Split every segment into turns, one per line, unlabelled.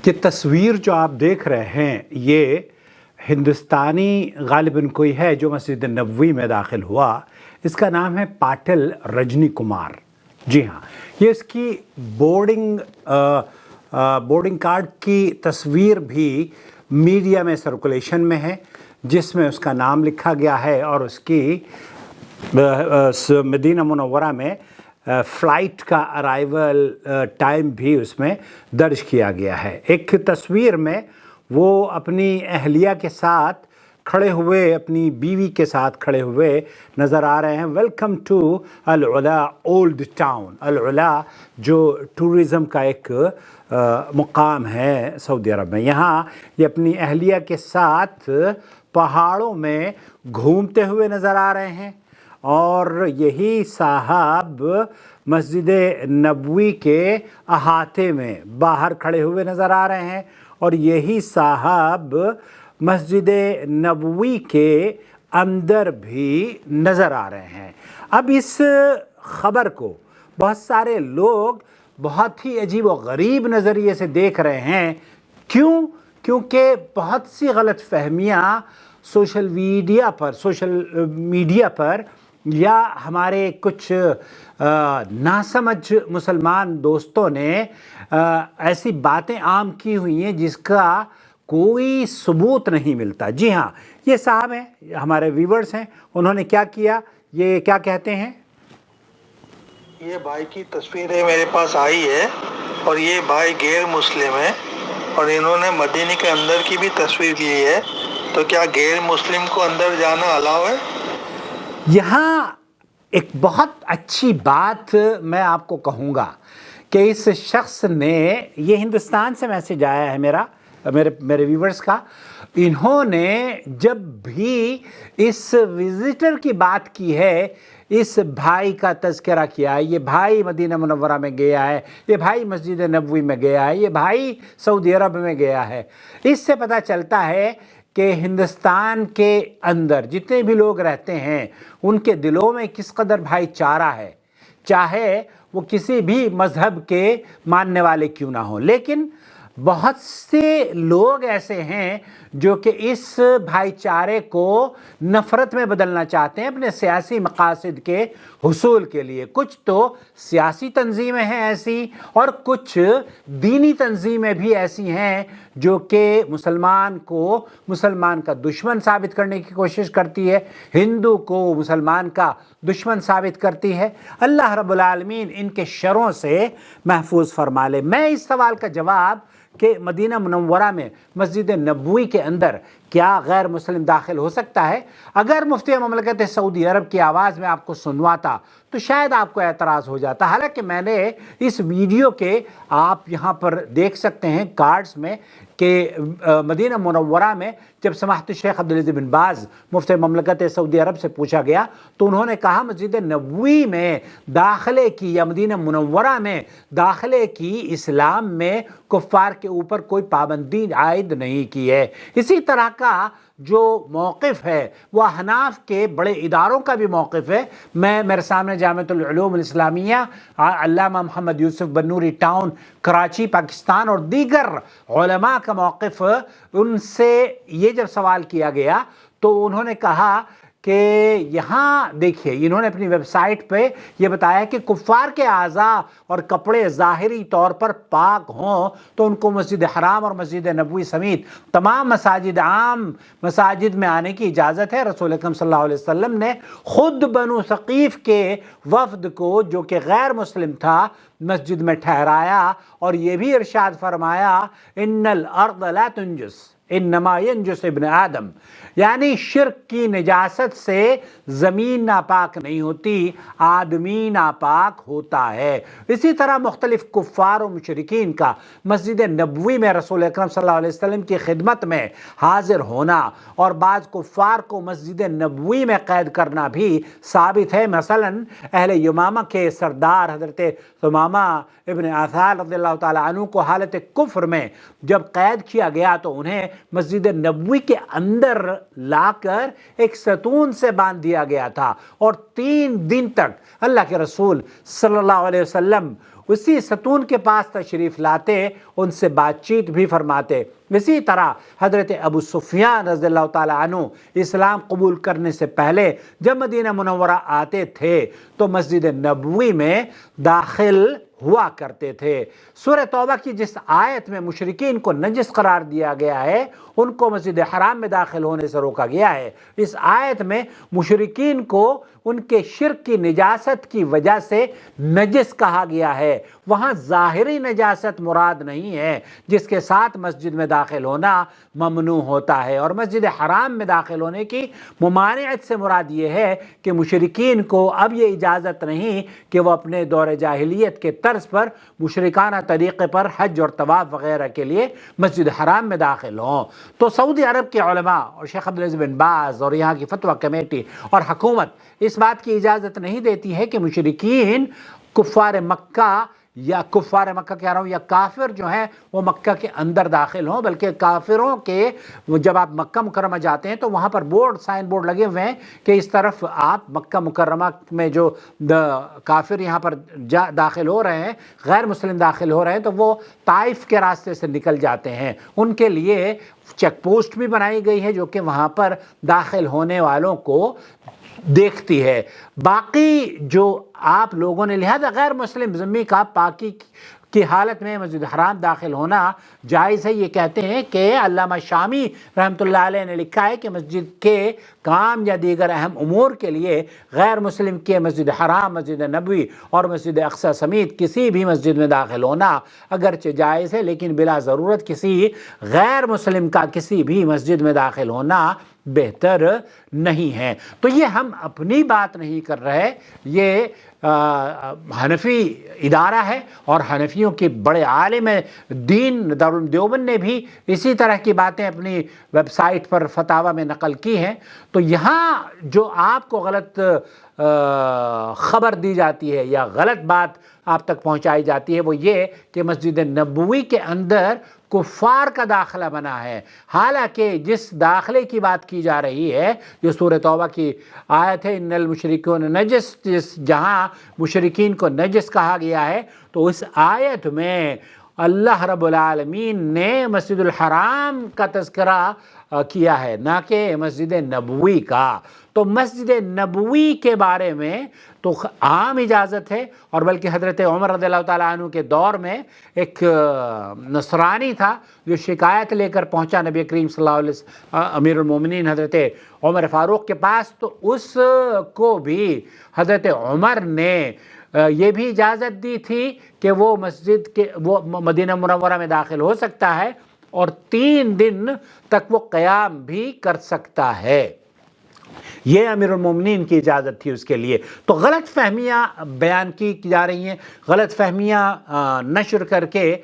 یہ تصویر جو آپ دیکھ رہے ہیں یہ ہندوستانی غالباً کوئی ہے جو مسجد نبوی میں داخل ہوا. اس کا نام ہے پاٹل رجنی کمار. جی ہاں، یہ اس کی بورڈنگ کارڈ کی تصویر بھی میڈیا میں سرکولیشن میں ہے، جس میں اس کا نام لکھا گیا ہے اور اس کی مدینہ منورہ میں فلائٹ کا ارائیول ٹائم بھی اس میں درج کیا گیا ہے. ایک تصویر میں وہ اپنی اہلیہ کے ساتھ کھڑے ہوئے، اپنی بیوی کے ساتھ کھڑے ہوئے نظر آ رہے ہیں. Welcome to Ala old town. العلا جو ٹورزم کا ایک مقام ہے سعودی عرب میں. یہاں یہ اپنی اہلیہ کے ساتھ پہاڑوں میں گھومتے ہوئے نظر آ رہے ہیں اور یہی صاحب مسجد نبوی کے احاطے میں باہر کھڑے ہوئے نظر آ رہے ہیں اور یہی صاحب مسجد نبوی کے اندر بھی نظر آ رہے ہیں. اب اس خبر کو بہت سارے لوگ بہت ہی عجیب و غریب نظریے سے دیکھ رہے ہیں. کیونکہ بہت سی غلط فہمیاں سوشل میڈیا پر یا ہمارے کچھ ناسمجھ مسلمان دوستوں نے ایسی باتیں عام کی ہوئی ہیں جس کا کوئی ثبوت نہیں ملتا. جی ہاں، یہ صاحب ہیں، ہمارے ویورز ہیں. انہوں نے کیا کیا، یہ کیا کہتے ہیں؟
یہ بھائی کی تصویریں میرے پاس آئی ہے اور یہ بھائی غیر مسلم ہے اور انہوں نے مدینے کے اندر کی بھی تصویر لی ہے. تو کیا غیر مسلم کو اندر جانا الاؤ ہے؟
یہاں ایک بہت اچھی بات میں آپ کو کہوں گا کہ اس شخص نے، یہ ہندوستان سے میسج آیا ہے میرے ویورز کا. انہوں نے جب بھی اس وزٹر کی بات کی ہے، اس بھائی کا تذکرہ کیا ہے، یہ بھائی مدینہ منورہ میں گیا ہے، یہ بھائی مسجد نبوی میں گیا ہے، یہ بھائی سعودی عرب میں گیا ہے. اس سے پتہ چلتا ہے کہ ہندوستان کے اندر جتنے بھی لوگ رہتے ہیں ان کے دلوں میں کس قدر بھائی چارہ ہے، چاہے وہ کسی بھی مذہب کے ماننے والے کیوں نہ ہوں. لیکن بہت سے لوگ ایسے ہیں جو کہ اس بھائی چارے کو نفرت میں بدلنا چاہتے ہیں اپنے سیاسی مقاصد کے حصول کے لیے. کچھ تو سیاسی تنظیمیں ہیں ایسی اور کچھ دینی تنظیمیں بھی ایسی ہیں جو کہ مسلمان کا دشمن ثابت کرنے کی کوشش کرتی ہے، ہندو کو مسلمان کا دشمن ثابت کرتی ہے. اللہ رب العالمین ان کے شروں سے محفوظ فرما لے. میں اس سوال کا جواب کہ مدینہ منورہ میں مسجد نبوی کے اندر کیا غیر مسلم داخل ہو سکتا ہے، اگر مفتی مملکت سعودی عرب کی آواز میں آپ کو سنواتا تو شاید آپ کو اعتراض ہو جاتا. حالانکہ میں نے اس ویڈیو کے آپ یہاں پر دیکھ سکتے ہیں کارڈز میں کہ مدینہ منورہ میں جب سماحت الشیخ عبدالعزیز بن باز مفتی مملکت سعودی عرب سے پوچھا گیا تو انہوں نے کہا مسجد نبوی میں داخلے کی یا مدینہ منورہ میں داخلے کی اسلام میں کفار کے اوپر کوئی پابندی عائد نہیں کی ہے. اسی طرح کا جو موقف ہے وہ احناف کے بڑے اداروں کا بھی موقف ہے. میرے سامنے جامعۃ العلوم الاسلامیہ، علامہ محمد یوسف بنوری ٹاؤن کراچی پاکستان اور دیگر علماء کا موقف. ان سے یہ جب سوال کیا گیا تو انہوں نے کہا کہ یہاں دیکھیے، انہوں نے اپنی ویب سائٹ پہ یہ بتایا کہ کفار کے اعضاء اور کپڑے ظاہری طور پر پاک ہوں تو ان کو مسجد حرام اور مسجد نبوی سمیت تمام عام مساجد میں آنے کی اجازت ہے. رسول اکرم صلی اللہ علیہ وسلم نے خود بنو ثقیف کے وفد کو جو کہ غیر مسلم تھا مسجد میں ٹھہرایا اور یہ بھی ارشاد فرمایا ان الارض لا تنجس انما ینجس ابن آدم، یعنی شرک کی نجاست سے زمین ناپاک نہیں ہوتی، آدمی ناپاک ہوتا ہے. اسی طرح مختلف کفار و مشرکین کا مسجد نبوی میں رسول اکرم صلی اللہ علیہ وسلم کی خدمت میں حاضر ہونا اور بعض کفار کو مسجد نبوی میں قید کرنا بھی ثابت ہے. مثلا اہل یمامہ کے سردار حضرت ثمامہ ابن عثال رضی اللہ تعالی عنہ کو حالت کفر میں جب قید کیا گیا تو انہیں مسجد نبوی کے اندر لا کر ایک ستون سے باندھ دیا گیا تھا، اور 3 دن تک اللہ کے رسول صلی اللہ علیہ وسلم اسی ستون کے پاس تشریف لاتے، ان سے بات چیت بھی فرماتے۔ اسی طرح حضرت ابو سفیان رضی اللہ تعالیٰ عنہ اسلام قبول کرنے سے پہلے جب مدینہ منورہ آتے تھے تو مسجد نبوی میں داخل ہوا کرتے تھے۔ سورہ توبہ کی جس آیت میں مشرکین کو نجس قرار دیا گیا ہے، ان کو مسجد حرام میں داخل ہونے سے روکا گیا ہے۔ اس آیت میں مشرکین کو ان کے شرک کی نجاست کی وجہ سے نجس کہا گیا ہے، وہاں ظاہری نجاست مراد نہیں ہے جس کے ساتھ مسجد میں داخل ہونا ممنوع ہوتا ہے۔ اور مسجد حرام میں داخل ہونے کی ممانعت سے مراد یہ ہے کہ مشرکین کو اب یہ اجازت نہیں کہ وہ اپنے دور جاہلیت کے طرز پر مشرکانہ طریقے پر حج اور طواف وغیرہ کے لیے مسجد حرام میں داخل ہوں۔ تو سعودی عرب کے علماء اور شیخ عبدالعزیز بن باز اور یہاں کی فتویٰ کمیٹی اور حکومت اس بات کی اجازت نہیں دیتی ہے کہ مشرکین کفار مکہ کہہ رہا ہوں یا کافر جو ہیں وہ مکہ کے اندر داخل ہوں، بلکہ کافروں کے جب آپ مکہ مکرمہ جاتے ہیں تو وہاں پر سائن بورڈ لگے ہوئے ہیں کہ اس طرف آپ مکہ مکرمہ میں جو کافر یہاں پر داخل ہو رہے ہیں، غیر مسلم داخل ہو رہے ہیں، تو وہ طائف کے راستے سے نکل جاتے ہیں۔ ان کے لیے چیک پوسٹ بھی بنائی گئی ہے جو کہ وہاں پر داخل ہونے والوں کو دیکھتی ہے۔ باقی جو آپ لوگوں نے، لہذا غیر مسلم ذمہ کا پاکی کی حالت میں مسجد حرام داخل ہونا جائز ہے۔ یہ کہتے ہیں کہ علامہ شامی رحمۃ اللہ علیہ نے لکھا ہے کہ مسجد کے کام یا دیگر اہم امور کے لیے غیر مسلم کے مسجد حرام، مسجد نبوی اور مسجد اقصی سمیت کسی بھی مسجد میں داخل ہونا اگرچہ جائز ہے، لیکن بلا ضرورت کسی غیر مسلم کا کسی بھی مسجد میں داخل ہونا بہتر نہیں ہے۔ تو یہ ہم اپنی بات نہیں کر رہے، یہ حنفی ادارہ ہے اور حنفیوں کے بڑے عالم دین دارالعلوم دیوبند نے بھی اسی طرح کی باتیں اپنی ویب سائٹ پر فتاوی میں نقل کی ہیں۔ تو یہاں جو آپ کو غلط خبر دی جاتی ہے یا غلط بات آپ تک پہنچائی جاتی ہے وہ یہ کہ مسجد نبوی کے اندر کفار کا داخلہ بنا ہے، حالانکہ جس داخلے کی بات کی جا رہی ہے جو سورہ توبہ کی آیت ہے ان المشرکون نجس، جہاں مشرکین کو نجس کہا گیا ہے، تو اس آیت میں اللہ رب العالمین نے مسجد الحرام کا تذکرہ کیا ہے، نہ کہ مسجد نبوی کا۔ تو مسجد نبوی کے بارے میں تو عام اجازت ہے، اور بلکہ حضرت عمر رضی اللہ تعالیٰ عنہ کے دور میں ایک نصرانی تھا جو شکایت لے کر پہنچا نبی کریم صلی اللہ علیہ وسلم امیر المومنین حضرت عمر فاروق کے پاس، تو اس کو بھی حضرت عمر نے یہ بھی اجازت دی تھی کہ وہ مدینہ منورہ میں داخل ہو سکتا ہے اور 3 دن تک وہ قیام بھی کر سکتا ہے۔ یہ امیر المومنین کی اجازت تھی اس کے لیے۔ تو غلط فہمیاں بیان کی جا رہی ہیں، غلط فہمیاں نشر کر کے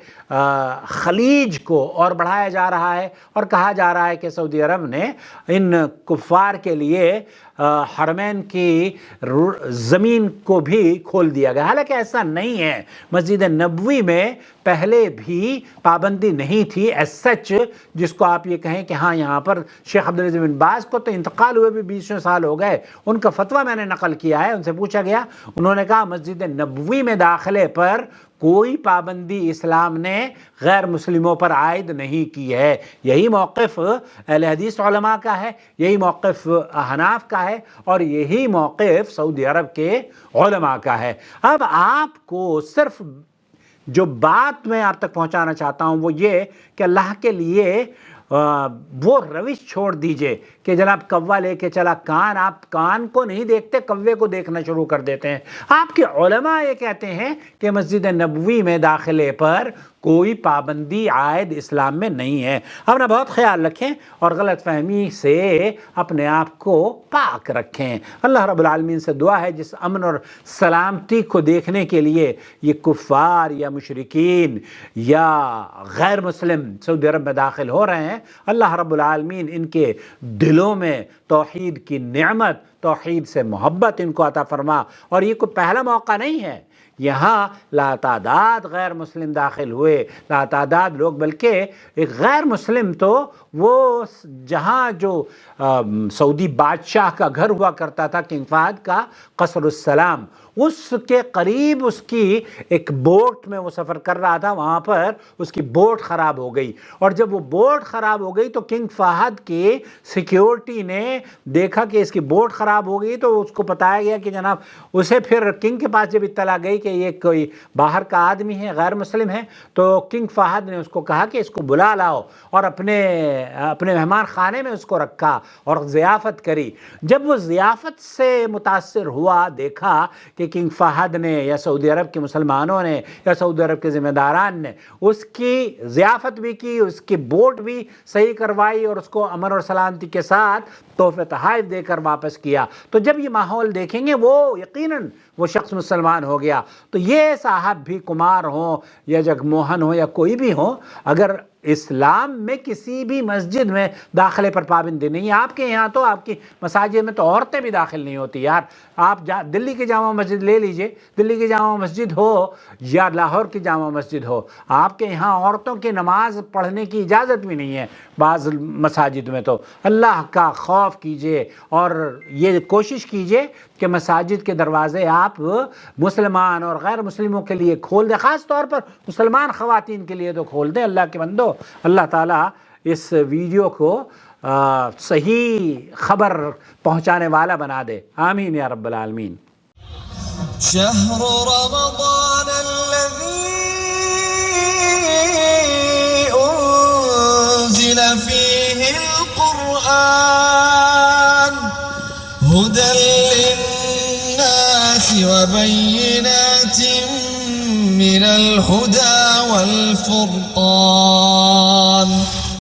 خلیج کو اور بڑھایا جا رہا ہے، اور کہا جا رہا ہے کہ سعودی عرب نے ان کفار کے لیے حرمین کی زمین کو بھی کھول دیا گیا، حالانکہ ایسا نہیں ہے۔ مسجد نبوی میں پہلے بھی پابندی نہیں تھی ایز سچ، جس کو آپ یہ کہیں کہ ہاں یہاں پر شیخ عبدالعزیز بن باز کو تو انتقال ہوئے بھی 20 سال ہو گئے، ان کا فتویٰ میں نے نقل کیا ہے، ان سے پوچھا گیا، انہوں نے کہا مسجد نبوی میں داخلے پر کوئی پابندی اسلام نے غیر مسلموں پر عائد نہیں کی ہے۔ یہی موقف اہل حدیث علماء کا ہے، یہی موقف احناف کا ہے، اور یہی موقف سعودی عرب کے علماء کا ہے۔ اب آپ کو صرف جو بات میں آپ تک پہنچانا چاہتا ہوں وہ یہ کہ اللہ کے لیے وہ روش چھوڑ دیجئے کہ جناب کوا لے کے چلا کان، آپ کان کو نہیں دیکھتے، کوے کو دیکھنا شروع کر دیتے ہیں۔ آپ کے علماء یہ کہتے ہیں کہ مسجد نبوی میں داخلے پر کوئی پابندی عائد اسلام میں نہیں ہے۔ اپنا بہت خیال رکھیں اور غلط فہمی سے اپنے آپ کو پاک رکھیں۔ اللہ رب العالمین سے دعا ہے جس امن اور سلامتی کو دیکھنے کے لیے یہ کفار یا مشرکین یا غیر مسلم سعودی عرب میں داخل ہو رہے ہیں، اللہ رب العالمین ان کے دلوں میں توحید کی نعمت، توحید سے محبت ان کو عطا فرما۔ اور یہ کوئی پہلا موقع نہیں ہے یہاں لاتعداد غیر مسلم داخل ہوئے، لاتعداد لوگ، بلکہ ایک غیر مسلم تو وہ جہاں جو سعودی بادشاہ کا گھر ہوا کرتا تھا کنگ فہد کا، قصر السلام، اس کے قریب اس کی ایک بوٹ میں وہ سفر کر رہا تھا، وہاں پر اس کی بوٹ خراب ہو گئی، اور جب وہ بوٹ خراب ہو گئی تو کنگ فہد کی سیکیورٹی نے دیکھا کہ اس کی بوٹ خراب ہو گئی، تو اس کو بتایا گیا کہ جناب، اسے پھر کنگ کے پاس جب اطلاع گئی کہ یہ کوئی باہر کا آدمی ہے، غیر مسلم ہے، تو کنگ فہد نے اس کو کہا کہ اس کو بلا لاؤ، اور اپنے مہمان خانے میں اس کو رکھا اور ضیافت کری۔ جب وہ ضیافت سے متاثر ہوا، دیکھا کہ کنگ فہد نے یا سعودی عرب کے مسلمانوں نے یا سعودی عرب کے ذمہ داران نے اس کی ضیافت بھی کی، اس کی بوٹ بھی صحیح کروائی، اور اس کو امن اور سلامتی کے ساتھ تحفے تحائف دے کر واپس کیا، تو جب یہ ماحول دیکھیں گے وہ یقیناً وہ شخص مسلمان ہو گیا۔ تو یہ صاحب بھی کمار ہوں یا جگموہن ہوں یا کوئی بھی ہوں، اگر اسلام میں کسی بھی مسجد میں داخلے پر پابندی نہیں ہے، آپ کے یہاں تو آپ کی مساجد میں تو عورتیں بھی داخل نہیں ہوتی یار، آپ دلی کی جامع مسجد لے لیجئے، دلی کی جامع مسجد ہو یا لاہور کی جامع مسجد ہو، آپ کے یہاں عورتوں کی نماز پڑھنے کی اجازت بھی نہیں ہے بعض مساجد میں۔ تو اللہ کا خوف کیجئے اور یہ کوشش کیجئے کہ مساجد کے دروازے آپ مسلمان اور غیر مسلموں کے لیے کھول دیں، خاص طور پر مسلمان خواتین کے لیے تو کھول دیں۔ اللہ کے بندو، اللہ تعالیٰ اس ویڈیو کو صحیح خبر پہنچانے والا بنا دے، آمین یا رب العالمین۔
شهر رمضان الذي أنزل فيه القرآن هدى للناس وبينات من الهدى والفرقان